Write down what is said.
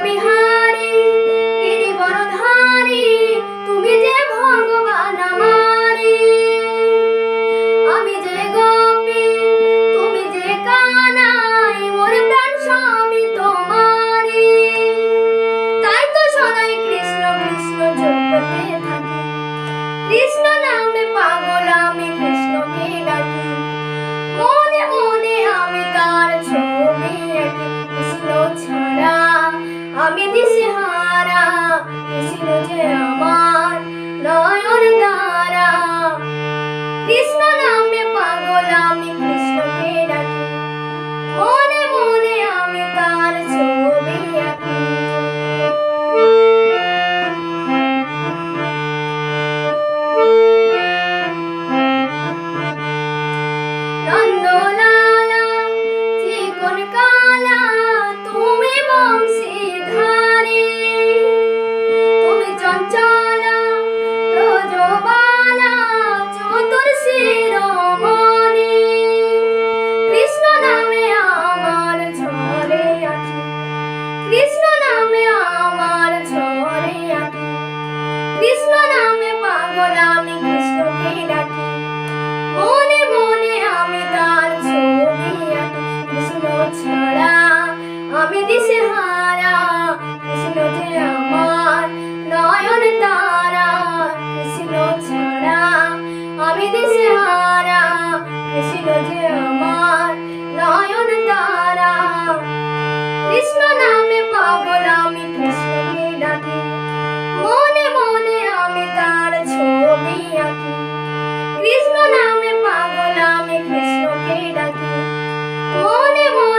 বিহারী গিরিবরধারী তুমি যে ভগবান আমারি। আমি যে গোপী তুমি যে কানাই মোর প্রাণ স্বামী তোমারি। তাই তো সদাই কৃষ্ণ কৃষ্ণ জপতে থাকি, কৃষ্ণ নামে পাগল আমি কৃষ্ণকে ডাকি। মনে মনে আমি তার ছবি আঁকি, কৃষ্ণ ছাড়া আমি দিশেহারা। কৃষ্ণ যে আমার নয়ন তারা, কৃষ্ণ নামে পাগল আমি কৃষ্ণকে ডাকি। মনে মনে আমি তার ছবি আঁকি। নন্দলালা চিকন কালা তুমি বংশীধারী, তুমি চঞ্চলা ব্রজবালা চতুর শিরোমণি। কৃষ্ণ নামে আমার ঝরে আঁকি, কৃষ্ণ নামে আমার ঝরে আঁকি। কৃষ্ণ নামে পাগল আমি কৃষ্ণকে ডাকি। মনে মনে আমি তার ছবি আঁকি, কৃষ্ণ ছাড়া আমি দিশেহারা। কৃষ্ণ যে আমার নয়ন তারা, কৃষ্ণ ছাড়া আমি দিশেহারা। কৃষ্ণ যে আমার নয়ন তারা, কৃষ্ণ নামে পাগল আমি কৃষ্ণকে ডাকি। মনে মনে আমি তার ছবি আঁকি, কৃষ্ণ নামে পাগল আমি কৃষ্ণকে ডাকি। মনে মনে